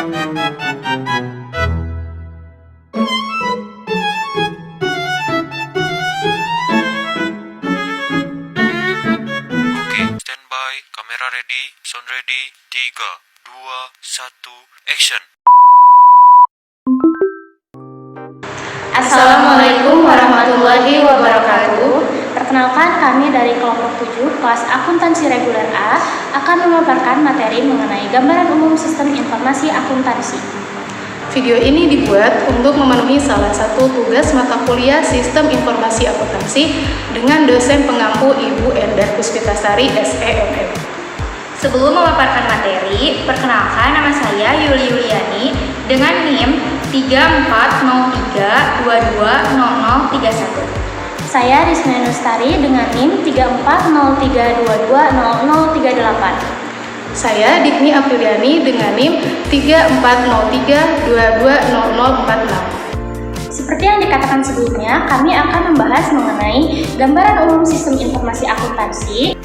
Oke, standby, kamera ready, sound ready, 3, 2, 1, action. Assalamualaikum warahmatullahi wabarakatuh. Perkenalkan, kami dari kelompok 7 kelas akuntansi reguler A akan memaparkan materi mengenai gambaran umum sistem informasi akuntansi. Video ini dibuat untuk memenuhi salah satu tugas mata kuliah Sistem Informasi Akuntansi dengan dosen pengampu Ibu Endar Puspitasari SEMM. Sebelum memaparkan materi, perkenalkan nama saya Yuli Yuliani dengan NIM 3403220031. Saya Risma Nustari dengan NIM 3403220038. Saya Dikni Apriliani dengan NIM 3403220046. Seperti yang dikatakan sebelumnya, kami akan membahas mengenai gambaran umum sistem informasi akuntansi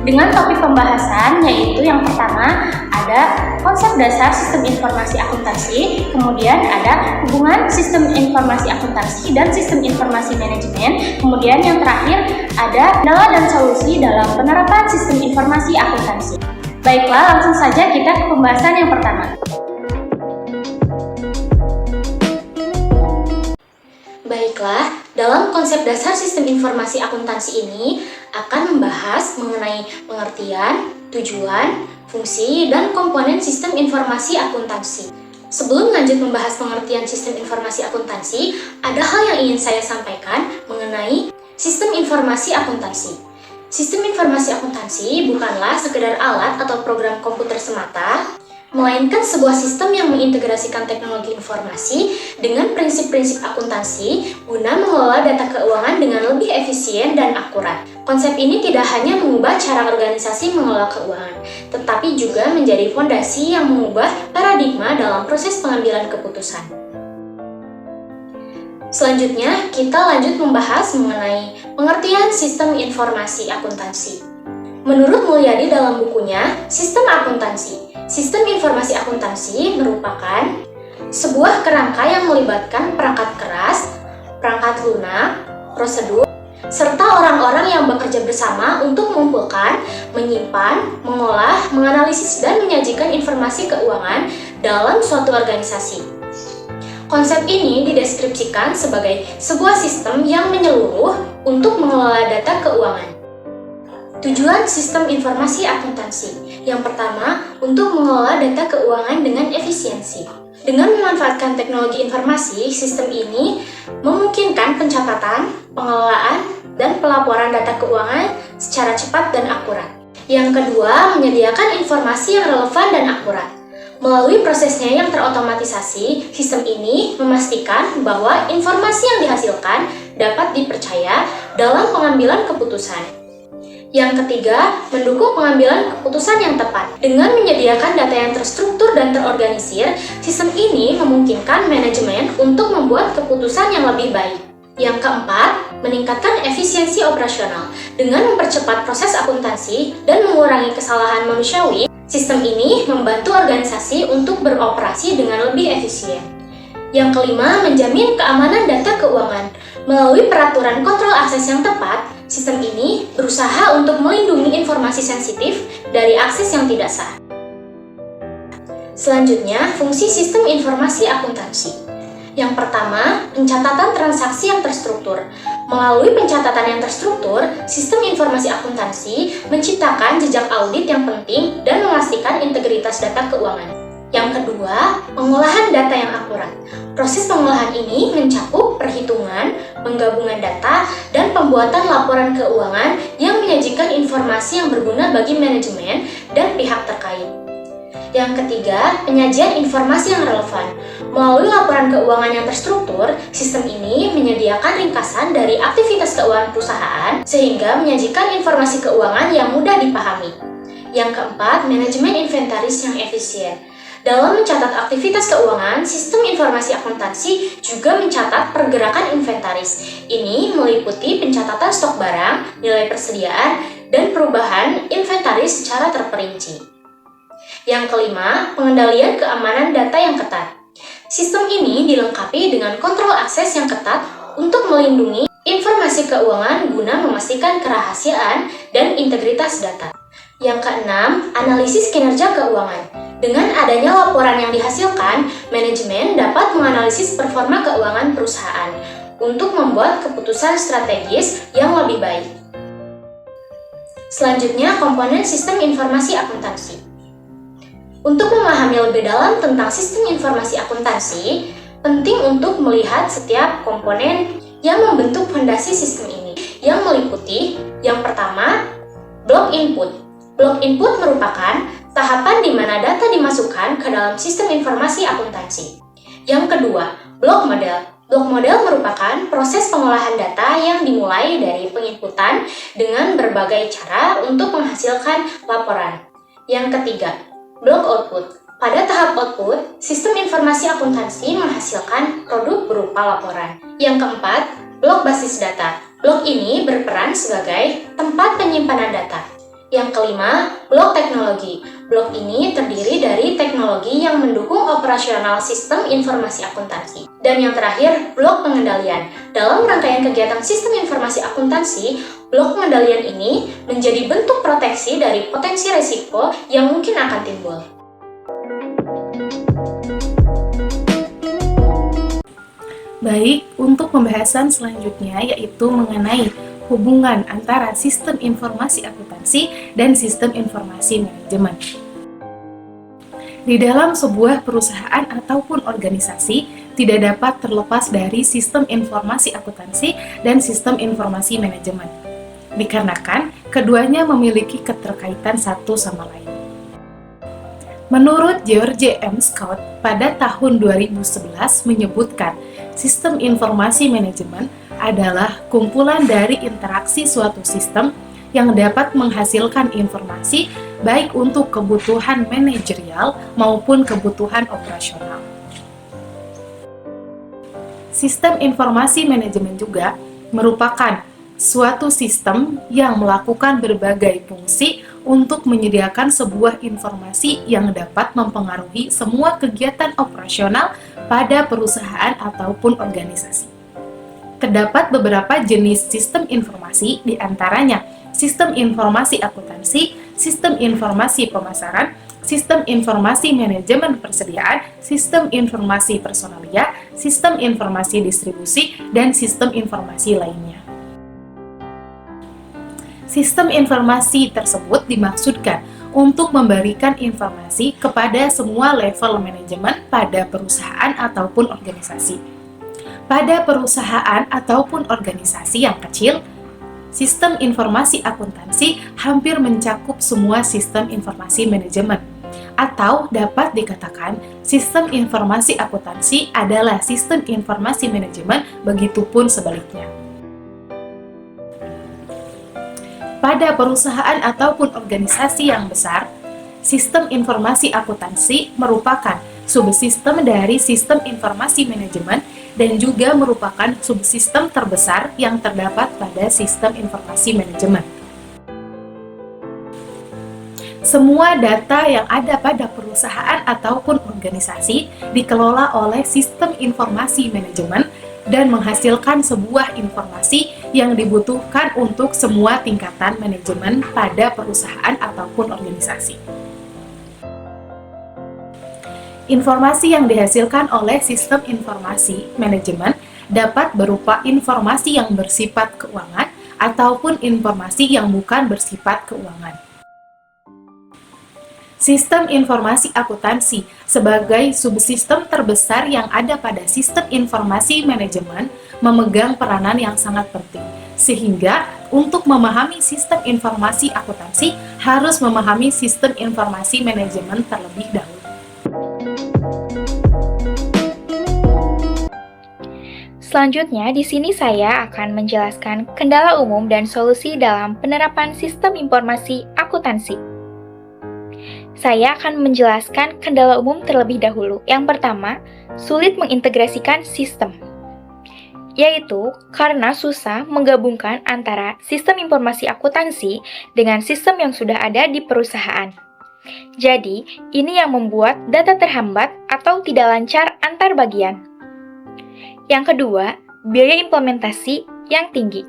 dengan topik pembahasan yaitu yang pertama ada konsep dasar sistem informasi akuntansi, kemudian ada hubungan sistem informasi akuntansi dan sistem informasi manajemen, kemudian yang terakhir ada kendala dan solusi dalam penerapan sistem informasi akuntansi. Baiklah, langsung saja kita ke pembahasan yang pertama. Baiklah, dalam konsep dasar sistem informasi akuntansi ini akan membahas mengenai pengertian, tujuan, fungsi, dan komponen sistem informasi akuntansi. Sebelum lanjut membahas pengertian sistem informasi akuntansi, ada hal yang ingin saya sampaikan mengenai sistem informasi akuntansi. Sistem informasi akuntansi bukanlah sekedar alat atau program komputer semata, melainkan sebuah sistem yang mengintegrasikan teknologi informasi dengan prinsip-prinsip akuntansi guna mengelola data keuangan dengan lebih efisien dan akurat. Konsep ini tidak hanya mengubah cara organisasi mengelola keuangan, tetapi juga menjadi fondasi yang mengubah paradigma dalam proses pengambilan keputusan. Selanjutnya, kita lanjut membahas mengenai pengertian sistem informasi akuntansi. Menurut Mulyadi dalam bukunya, Sistem Akuntansi, sistem informasi akuntansi merupakan sebuah kerangka yang melibatkan perangkat keras, perangkat lunak, prosedur, serta orang-orang yang bekerja bersama untuk mengumpulkan, menyimpan, mengolah, menganalisis, dan menyajikan informasi keuangan dalam suatu organisasi. Konsep ini dideskripsikan sebagai sebuah sistem yang menyeluruh untuk mengelola data keuangan. Tujuan sistem informasi akuntansi yang pertama, untuk mengelola data keuangan dengan efisiensi. Dengan memanfaatkan teknologi informasi, sistem ini memungkinkan pencatatan, pengelolaan, dan pelaporan data keuangan secara cepat dan akurat. Yang kedua, menyediakan informasi yang relevan dan akurat. Melalui prosesnya yang terotomatisasi, sistem ini memastikan bahwa informasi yang dihasilkan dapat dipercaya dalam pengambilan keputusan. Yang ketiga, mendukung pengambilan keputusan yang tepat. Dengan menyediakan data yang terstruktur dan terorganisir, sistem ini memungkinkan manajemen untuk membuat keputusan yang lebih baik. Yang keempat, meningkatkan efisiensi operasional. Dengan mempercepat proses akuntansi dan mengurangi kesalahan manusiawi, sistem ini membantu organisasi untuk beroperasi dengan lebih efisien. Yang kelima, menjamin keamanan data keuangan. Melalui peraturan kontrol akses yang tepat, sistem ini berusaha untuk melindungi informasi sensitif dari akses yang tidak sah. Selanjutnya, fungsi sistem informasi akuntansi. Yang pertama, pencatatan transaksi yang terstruktur. Melalui pencatatan yang terstruktur, sistem informasi akuntansi menciptakan jejak audit yang penting dan memastikan integritas data keuangan. Yang kedua, pengolahan data yang akurat. Proses pengolahan ini mencakup perhitungan, penggabungan data, dan pembuatan laporan keuangan yang menyajikan informasi yang berguna bagi manajemen dan pihak terkait. Yang ketiga, penyajian informasi yang relevan. Melalui laporan keuangan yang terstruktur, sistem ini menyediakan ringkasan dari aktivitas keuangan perusahaan sehingga menyajikan informasi keuangan yang mudah dipahami. Yang keempat, manajemen inventaris yang efisien. Dalam mencatat aktivitas keuangan, sistem informasi akuntansi juga mencatat pergerakan inventaris. Ini meliputi pencatatan stok barang, nilai persediaan, dan perubahan inventaris secara terperinci. Yang kelima, pengendalian keamanan data yang ketat. Sistem ini dilengkapi dengan kontrol akses yang ketat untuk melindungi informasi keuangan guna memastikan kerahasiaan dan integritas data. Yang keenam, analisis kinerja keuangan. Dengan adanya laporan yang dihasilkan, manajemen dapat menganalisis performa keuangan perusahaan untuk membuat keputusan strategis yang lebih baik. Selanjutnya, komponen sistem informasi akuntansi. Untuk memahami lebih dalam tentang sistem informasi akuntansi, penting untuk melihat setiap komponen yang membentuk fondasi sistem ini, yang meliputi yang pertama, blok input. Blok input merupakan tahapan di mana data dimasukkan ke dalam sistem informasi akuntansi. Yang kedua, blok model. Blok model merupakan proses pengolahan data yang dimulai dari penginputan dengan berbagai cara untuk menghasilkan laporan. Yang ketiga, blok output. Pada tahap output, sistem informasi akuntansi menghasilkan produk berupa laporan. Yang keempat, blok basis data. Blok ini berperan sebagai tempat penyimpanan data. Yang kelima, blok teknologi. Blok ini terdiri dari teknologi yang mendukung operasional sistem informasi akuntansi. Dan yang terakhir, blok pengendalian. Dalam rangkaian kegiatan sistem informasi akuntansi, blok pengendalian ini menjadi bentuk proteksi dari potensi risiko yang mungkin akan timbul. Baik, untuk pembahasan selanjutnya yaitu mengenai hubungan antara sistem informasi akuntansi dan sistem informasi manajemen. Di dalam sebuah perusahaan ataupun organisasi, tidak dapat terlepas dari sistem informasi akuntansi dan sistem informasi manajemen. Dikarenakan, keduanya memiliki keterkaitan satu sama lain. Menurut George M. Scott, pada tahun 2011 menyebutkan, sistem informasi manajemen adalah kumpulan dari interaksi suatu sistem yang dapat menghasilkan informasi baik untuk kebutuhan manajerial maupun kebutuhan operasional. Sistem informasi manajemen juga merupakan suatu sistem yang melakukan berbagai fungsi untuk menyediakan sebuah informasi yang dapat mempengaruhi semua kegiatan operasional pada perusahaan ataupun organisasi. Terdapat beberapa jenis sistem informasi, di antaranya sistem informasi akuntansi, sistem informasi pemasaran, sistem informasi manajemen persediaan, sistem informasi personalia, sistem informasi distribusi, dan sistem informasi lainnya. Sistem informasi tersebut dimaksudkan untuk memberikan informasi kepada semua level manajemen pada perusahaan ataupun organisasi. Pada perusahaan ataupun organisasi yang kecil, sistem informasi akuntansi hampir mencakup semua sistem informasi manajemen. Atau dapat dikatakan, sistem informasi akuntansi adalah sistem informasi manajemen, begitupun sebaliknya. Pada perusahaan ataupun organisasi yang besar, sistem informasi akuntansi merupakan subsistem dari sistem informasi manajemen dan juga merupakan subsistem terbesar yang terdapat pada sistem informasi manajemen. Semua data yang ada pada perusahaan ataupun organisasi dikelola oleh sistem informasi manajemen dan menghasilkan sebuah informasi yang dibutuhkan untuk semua tingkatan manajemen pada perusahaan ataupun organisasi. Informasi yang dihasilkan oleh sistem informasi manajemen dapat berupa informasi yang bersifat keuangan ataupun informasi yang bukan bersifat keuangan. Sistem informasi akuntansi sebagai subsistem terbesar yang ada pada sistem informasi manajemen memegang peranan yang sangat penting, sehingga untuk memahami sistem informasi akuntansi harus memahami sistem informasi manajemen terlebih dahulu. Selanjutnya, di sini saya akan menjelaskan kendala umum dan solusi dalam penerapan sistem informasi akuntansi. Saya akan menjelaskan kendala umum terlebih dahulu. Yang pertama, sulit mengintegrasikan sistem, yaitu karena susah menggabungkan antara sistem informasi akuntansi dengan sistem yang sudah ada di perusahaan. Jadi, ini yang membuat data terhambat atau tidak lancar antar bagian. Yang kedua, biaya implementasi yang tinggi.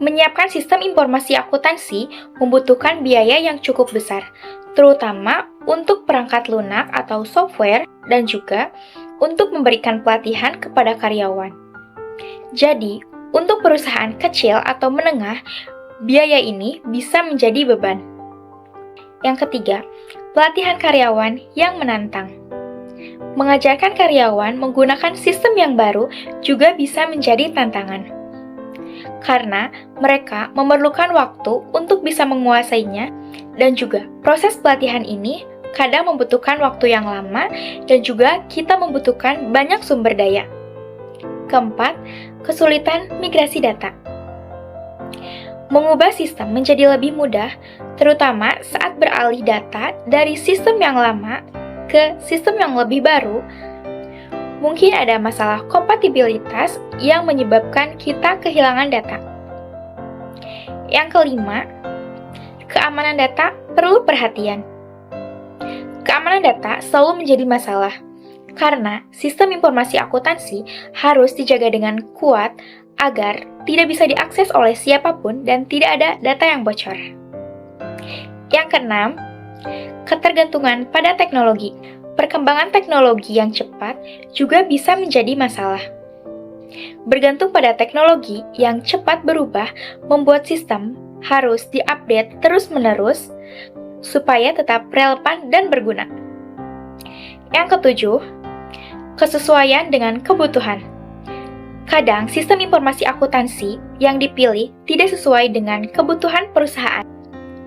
Menyiapkan sistem informasi akuntansi membutuhkan biaya yang cukup besar, terutama untuk perangkat lunak atau software dan juga untuk memberikan pelatihan kepada karyawan. Jadi, untuk perusahaan kecil atau menengah, biaya ini bisa menjadi beban. Yang ketiga, pelatihan karyawan yang menantang. Mengajarkan karyawan menggunakan sistem yang baru juga bisa menjadi tantangan. Karena mereka memerlukan waktu untuk bisa menguasainya dan juga proses pelatihan ini kadang membutuhkan waktu yang lama dan juga kita membutuhkan banyak sumber daya. Keempat, kesulitan migrasi data. Mengubah sistem menjadi lebih mudah, terutama saat beralih data dari sistem yang lama ke sistem yang lebih baru, mungkin ada masalah kompatibilitas yang menyebabkan kita kehilangan data. Yang kelima, keamanan data perlu perhatian. Keamanan data selalu menjadi masalah, karena sistem informasi akuntansi harus dijaga dengan kuat agar tidak bisa diakses oleh siapapun dan tidak ada data yang bocor. Yang keenam, ketergantungan pada teknologi. Perkembangan teknologi yang cepat juga bisa menjadi masalah. Bergantung pada teknologi yang cepat berubah membuat sistem harus diupdate terus-menerus supaya tetap relevan dan berguna. Yang ketujuh, kesesuaian dengan kebutuhan. Kadang sistem informasi akuntansi yang dipilih tidak sesuai dengan kebutuhan perusahaan.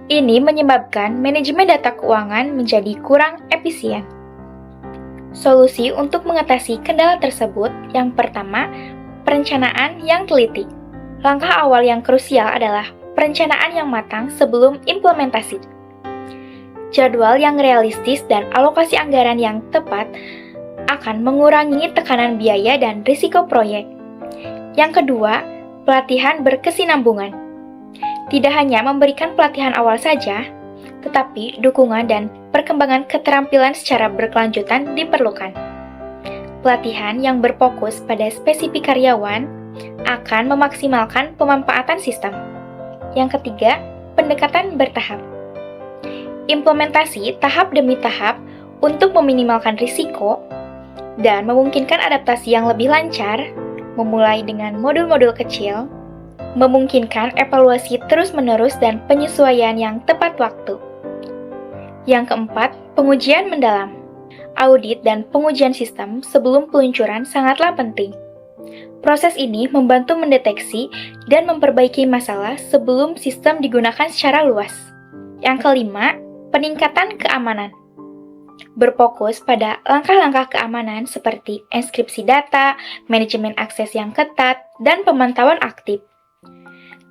Ini menyebabkan manajemen data keuangan menjadi kurang efisien. Solusi untuk mengatasi kendala tersebut, yang pertama, perencanaan yang teliti. Langkah awal yang krusial adalah perencanaan yang matang sebelum implementasi. Jadwal yang realistis dan alokasi anggaran yang tepat akan mengurangi tekanan biaya dan risiko proyek. Yang kedua, pelatihan berkesinambungan. Tidak hanya memberikan pelatihan awal saja, tetapi dukungan dan perkembangan keterampilan secara berkelanjutan diperlukan. Pelatihan yang berfokus pada spesifik karyawan akan memaksimalkan pemanfaatan sistem. Yang ketiga, pendekatan bertahap. Implementasi tahap demi tahap untuk meminimalkan risiko dan memungkinkan adaptasi yang lebih lancar, memulai dengan modul-modul kecil, memungkinkan evaluasi terus-menerus dan penyesuaian yang tepat waktu. Yang keempat, pengujian mendalam. Audit dan pengujian sistem sebelum peluncuran sangatlah penting. Proses ini membantu mendeteksi dan memperbaiki masalah sebelum sistem digunakan secara luas. Yang kelima, peningkatan keamanan. Berfokus pada langkah-langkah keamanan seperti enkripsi data, manajemen akses yang ketat, dan pemantauan aktif.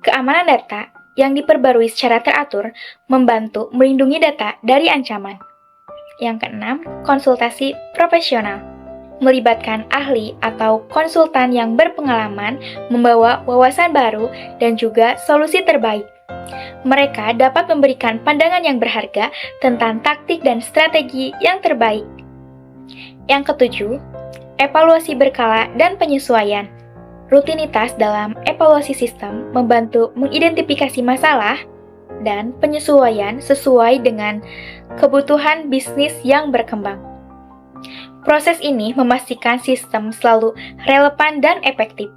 Keamanan data yang diperbarui secara teratur membantu melindungi data dari ancaman. Yang keenam, konsultasi profesional. Melibatkan ahli atau konsultan yang berpengalaman membawa wawasan baru dan juga solusi terbaik. Mereka dapat memberikan pandangan yang berharga tentang taktik dan strategi yang terbaik. Yang ketujuh, evaluasi berkala dan penyesuaian. Rutinitas dalam evaluasi sistem membantu mengidentifikasi masalah dan penyesuaian sesuai dengan kebutuhan bisnis yang berkembang. Proses ini memastikan sistem selalu relevan dan efektif.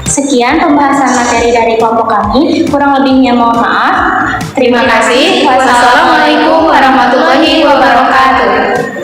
Sekian pembahasan materi dari kelompok kami, kurang lebihnya mohon maaf. Terima kasih. Wassalamualaikum warahmatullahi wabarakatuh.